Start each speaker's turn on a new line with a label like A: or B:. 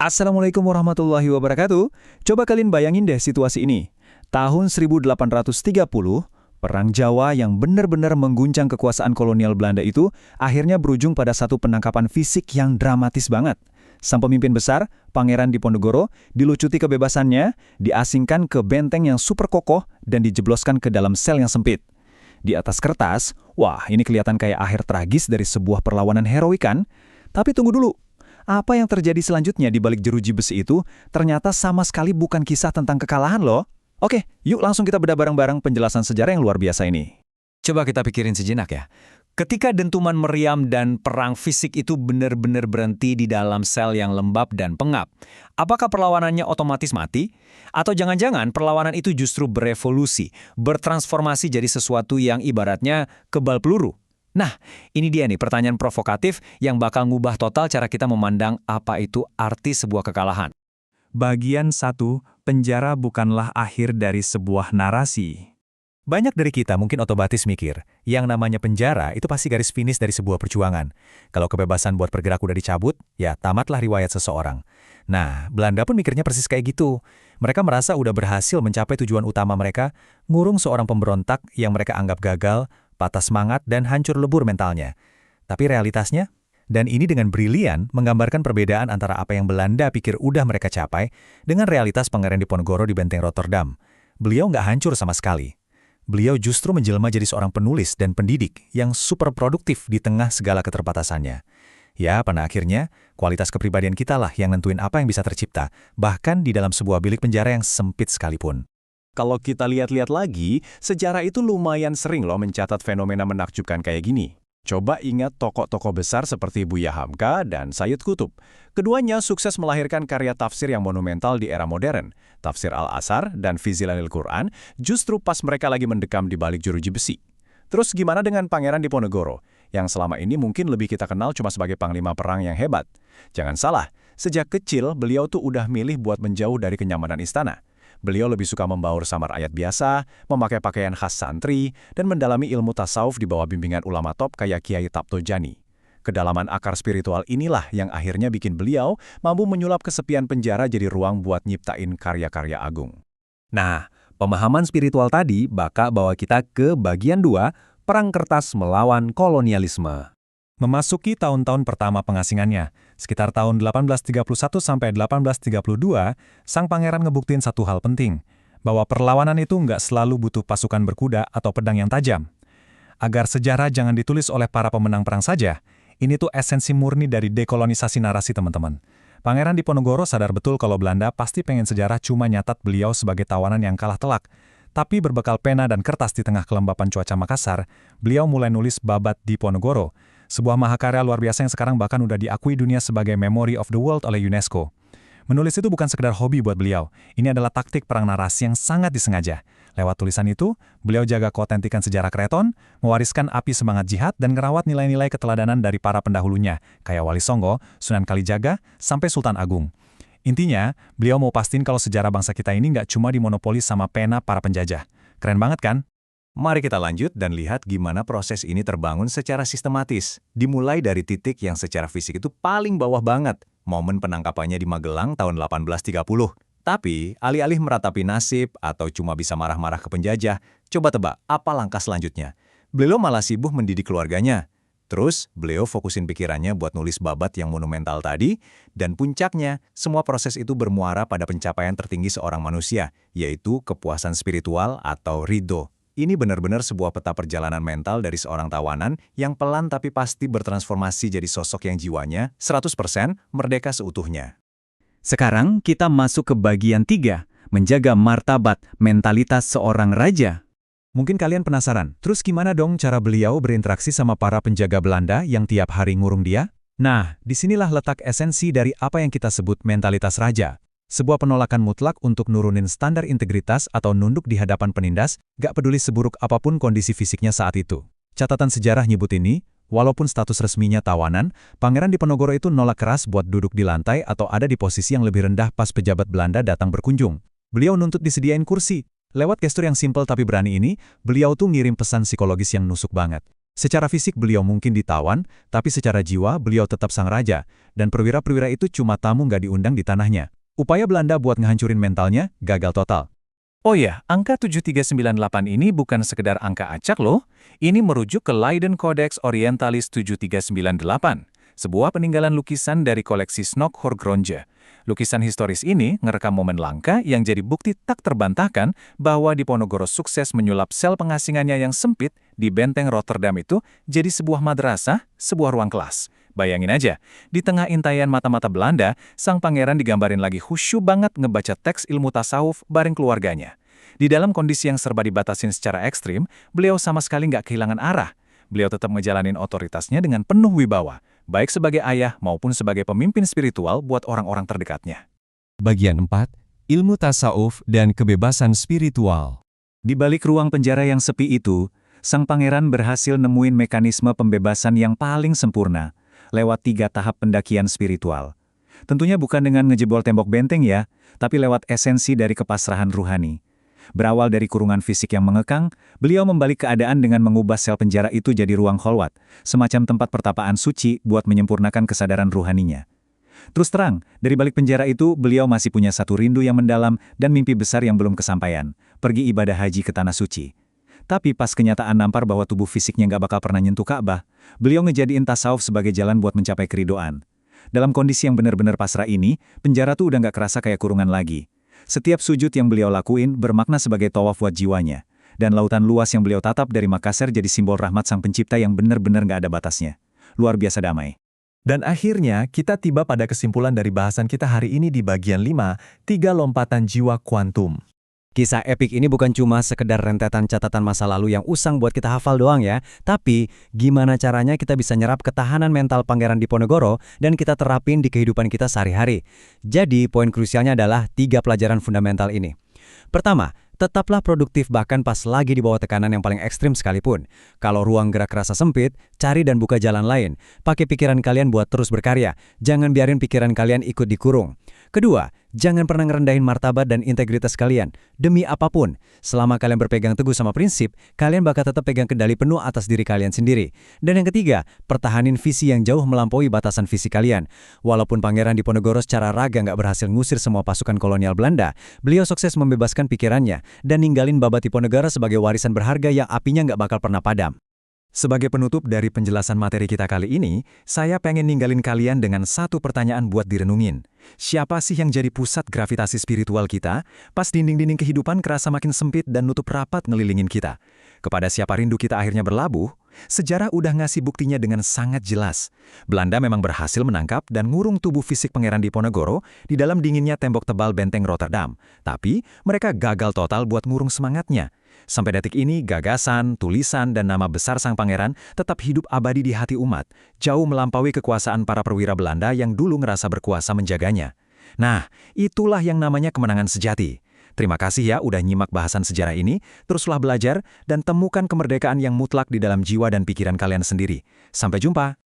A: Assalamualaikum warahmatullahi wabarakatuh. Coba kalian bayangin deh situasi ini. Tahun 1830, Perang Jawa yang benar-benar mengguncang kekuasaan kolonial Belanda itu akhirnya berujung pada satu penangkapan fisik yang dramatis banget. Sang pemimpin besar, Pangeran Diponegoro, dilucuti kebebasannya, diasingkan ke benteng yang super kokoh dan dijebloskan ke dalam sel yang sempit. Di atas kertas, wah ini kelihatan kayak akhir tragis dari sebuah perlawanan heroik kan? Tapi tunggu dulu. Apa yang terjadi selanjutnya di balik jeruji besi itu ternyata sama sekali bukan kisah tentang kekalahan loh. Oke, yuk langsung kita bedah bareng-bareng penjelasan sejarah yang luar biasa ini. Coba kita pikirin sejenak ya. Ketika dentuman meriam dan perang fisik itu benar-benar berhenti di dalam sel yang lembab dan pengap, apakah perlawanannya otomatis mati? Atau jangan-jangan perlawanan itu justru berevolusi, bertransformasi jadi sesuatu yang ibaratnya kebal peluru? Nah, ini dia nih pertanyaan provokatif yang bakal ngubah total cara kita memandang apa itu arti sebuah kekalahan.
B: Bagian 1, penjara bukanlah akhir dari sebuah narasi.
C: Banyak dari kita mungkin otomatis mikir, yang namanya penjara itu pasti garis finish dari sebuah perjuangan. Kalau kebebasan buat bergerak udah dicabut, ya tamatlah riwayat seseorang. Nah, Belanda pun mikirnya persis kayak gitu. Mereka merasa udah berhasil mencapai tujuan utama mereka, ngurung seorang pemberontak yang mereka anggap gagal, patah semangat, dan hancur lebur mentalnya. Tapi realitasnya, dan ini dengan brilian menggambarkan perbedaan antara apa yang Belanda pikir udah mereka capai dengan realitas Pangeran Diponegoro di Benteng Rotterdam. Beliau nggak hancur sama sekali. Beliau justru menjelma jadi seorang penulis dan pendidik yang super produktif di tengah segala keterbatasannya. Ya, pada akhirnya, kualitas kepribadian kita lah yang nentuin apa yang bisa tercipta, bahkan di dalam sebuah bilik penjara yang sempit sekalipun.
A: Kalau kita lihat-lihat lagi, sejarah itu lumayan sering loh mencatat fenomena menakjubkan kayak gini. Coba ingat tokoh-tokoh besar seperti Buya Hamka dan Sayyid Qutb. Keduanya sukses melahirkan karya tafsir yang monumental di era modern. Tafsir Al-Asar dan fi Zilalil Quran justru pas mereka lagi mendekam di balik jeruji besi. Terus gimana dengan Pangeran Diponegoro, yang selama ini mungkin lebih kita kenal cuma sebagai panglima perang yang hebat? Jangan salah, sejak kecil beliau tuh udah milih buat menjauh dari kenyamanan istana. Beliau lebih suka membaur samar ayat biasa, memakai pakaian khas santri, dan mendalami ilmu tasawuf di bawah bimbingan ulama top kayak Kiai Taptojani. Kedalaman akar spiritual inilah yang akhirnya bikin beliau mampu menyulap kesepian penjara jadi ruang buat nyiptain karya-karya agung.
C: Nah, pemahaman spiritual tadi bakal bawa kita ke bagian 2, Perang Kertas melawan kolonialisme.
B: Memasuki tahun-tahun pertama pengasingannya, sekitar tahun 1831 sampai 1832, sang pangeran ngebuktiin satu hal penting, bahwa perlawanan itu nggak selalu butuh pasukan berkuda atau pedang yang tajam. Agar sejarah jangan ditulis oleh para pemenang perang saja, ini tuh esensi murni dari dekolonisasi narasi teman-teman. Pangeran Diponegoro sadar betul kalau Belanda pasti pengen sejarah cuma nyatat beliau sebagai tawanan yang kalah telak. Tapi berbekal pena dan kertas di tengah kelembapan cuaca Makassar, beliau mulai nulis Babat Diponegoro, sebuah mahakarya luar biasa yang sekarang bahkan udah diakui dunia sebagai Memory of the World oleh UNESCO. Menulis itu bukan sekedar hobi buat beliau, ini adalah taktik perang narasi yang sangat disengaja. Lewat tulisan itu, beliau jaga keotentikan sejarah Keraton, mewariskan api semangat jihad dan ngerawat nilai-nilai keteladanan dari para pendahulunya, kayak Wali Songo, Sunan Kalijaga, sampai Sultan Agung. Intinya, beliau mau pastiin kalau sejarah bangsa kita ini nggak cuma dimonopoli sama pena para penjajah. Keren banget kan?
C: Mari kita lanjut dan lihat gimana proses ini terbangun secara sistematis. Dimulai dari titik yang secara fisik itu paling bawah banget, momen penangkapannya di Magelang tahun 1830. Tapi, alih-alih meratapi nasib atau cuma bisa marah-marah ke penjajah, coba tebak apa langkah selanjutnya. Beliau malah sibuk mendidik keluarganya. Terus, beliau fokusin pikirannya buat nulis babat yang monumental tadi, dan puncaknya, semua proses itu bermuara pada pencapaian tertinggi seorang manusia, yaitu kepuasan spiritual atau ridho. Ini benar-benar sebuah peta perjalanan mental dari seorang tawanan yang pelan tapi pasti bertransformasi jadi sosok yang jiwanya 100% merdeka seutuhnya.
A: Sekarang kita masuk ke bagian 3, menjaga martabat mentalitas seorang raja.
B: Mungkin kalian penasaran, terus gimana dong cara beliau berinteraksi sama para penjaga Belanda yang tiap hari ngurung dia? Nah, disinilah letak esensi dari apa yang kita sebut mentalitas raja. Sebuah penolakan mutlak untuk nurunin standar integritas atau nunduk di hadapan penindas, gak peduli seburuk apapun kondisi fisiknya saat itu. Catatan sejarah nyebut ini, walaupun status resminya tawanan, Pangeran Diponegoro itu nolak keras buat duduk di lantai atau ada di posisi yang lebih rendah pas pejabat Belanda datang berkunjung. Beliau nuntut disediain kursi. Lewat gestur yang simpel tapi berani ini, beliau tuh ngirim pesan psikologis yang nusuk banget. Secara fisik beliau mungkin ditawan, tapi secara jiwa beliau tetap sang raja, dan perwira-perwira itu cuma tamu nggak diundang di tanahnya. Upaya Belanda buat ngehancurin mentalnya gagal total.
D: Oh ya, angka 7398 ini bukan sekedar angka acak loh. Ini merujuk ke Leiden Codex Orientalis 7398, sebuah peninggalan lukisan dari koleksi Snokhorgronje. Lukisan historis ini ngerekam momen langka yang jadi bukti tak terbantahkan bahwa Diponegoro sukses menyulap sel pengasingannya yang sempit di benteng Rotterdam itu jadi sebuah madrasah, sebuah ruang kelas. Bayangin aja, di tengah intaian mata-mata Belanda, sang pangeran digambarin lagi khusyuk banget ngebaca teks ilmu tasawuf bareng keluarganya. Di dalam kondisi yang serba dibatasin secara ekstrim, beliau sama sekali nggak kehilangan arah. Beliau tetap ngejalanin otoritasnya dengan penuh wibawa, baik sebagai ayah maupun sebagai pemimpin spiritual buat orang-orang terdekatnya.
E: Bagian 4. Ilmu tasawuf dan kebebasan spiritual.
A: Di balik ruang penjara yang sepi itu, sang pangeran berhasil nemuin mekanisme pembebasan yang paling sempurna, lewat 3 tahap pendakian spiritual. Tentunya bukan dengan ngejebol tembok benteng ya, tapi lewat esensi dari kepasrahan ruhani. Berawal dari kurungan fisik yang mengekang, beliau membalik keadaan dengan mengubah sel penjara itu jadi ruang kholwat, semacam tempat pertapaan suci buat menyempurnakan kesadaran ruhaninya. Terus terang, dari balik penjara itu, beliau masih punya satu rindu yang mendalam dan mimpi besar yang belum kesampaian, pergi ibadah haji ke Tanah Suci. Tapi pas kenyataan nampar bahwa tubuh fisiknya nggak bakal pernah nyentuh Ka'bah, beliau ngejadiin tasawuf sebagai jalan buat mencapai keridoan. Dalam kondisi yang benar-benar pasrah ini, penjara tuh udah nggak kerasa kayak kurungan lagi. Setiap sujud yang beliau lakuin bermakna sebagai tawaf buat jiwanya. Dan lautan luas yang beliau tatap dari Makassar jadi simbol rahmat sang pencipta yang benar-benar nggak ada batasnya. Luar biasa damai.
C: Dan akhirnya, kita tiba pada kesimpulan dari bahasan kita hari ini di bagian 5, 3 lompatan jiwa kuantum.
E: Kisah epik ini bukan cuma sekedar rentetan catatan masa lalu yang usang buat kita hafal doang ya, tapi gimana caranya kita bisa nyerap ketahanan mental Pangeran Diponegoro dan kita terapin di kehidupan kita sehari-hari. Jadi, poin krusialnya adalah 3 pelajaran fundamental ini. Pertama, tetaplah produktif bahkan pas lagi di bawah tekanan yang paling ekstrim sekalipun. Kalau ruang gerak rasa sempit, cari dan buka jalan lain. Pakai pikiran kalian buat terus berkarya. Jangan biarin pikiran kalian ikut dikurung. Kedua, jangan pernah ngerendahin martabat dan integritas kalian. Demi apapun, selama kalian berpegang teguh sama prinsip, kalian bakal tetap pegang kendali penuh atas diri kalian sendiri. Dan yang ketiga, pertahanin visi yang jauh melampaui batasan visi kalian. Walaupun Pangeran Diponegoro secara raga nggak berhasil ngusir semua pasukan kolonial Belanda, beliau sukses membebaskan pikirannya dan ninggalin Babat Diponegoro sebagai warisan berharga yang apinya nggak bakal pernah padam.
B: Sebagai penutup dari penjelasan materi kita kali ini, saya pengen ninggalin kalian dengan satu pertanyaan buat direnungin. Siapa sih yang jadi pusat gravitasi spiritual kita, pas dinding-dinding kehidupan kerasa makin sempit dan nutup rapat ngelilingin kita? Kepada siapa rindu kita akhirnya berlabuh? Sejarah udah ngasih buktinya dengan sangat jelas. Belanda memang berhasil menangkap dan ngurung tubuh fisik Pangeran Diponegoro di dalam dinginnya tembok tebal benteng Rotterdam. Tapi, mereka gagal total buat ngurung semangatnya. Sampai detik ini, gagasan, tulisan, dan nama besar sang pangeran tetap hidup abadi di hati umat, jauh melampaui kekuasaan para perwira Belanda yang dulu ngerasa berkuasa menjaganya. Nah, itulah yang namanya kemenangan sejati. Terima kasih ya udah nyimak bahasan sejarah ini, teruslah belajar dan temukan kemerdekaan yang mutlak di dalam jiwa dan pikiran kalian sendiri. Sampai jumpa!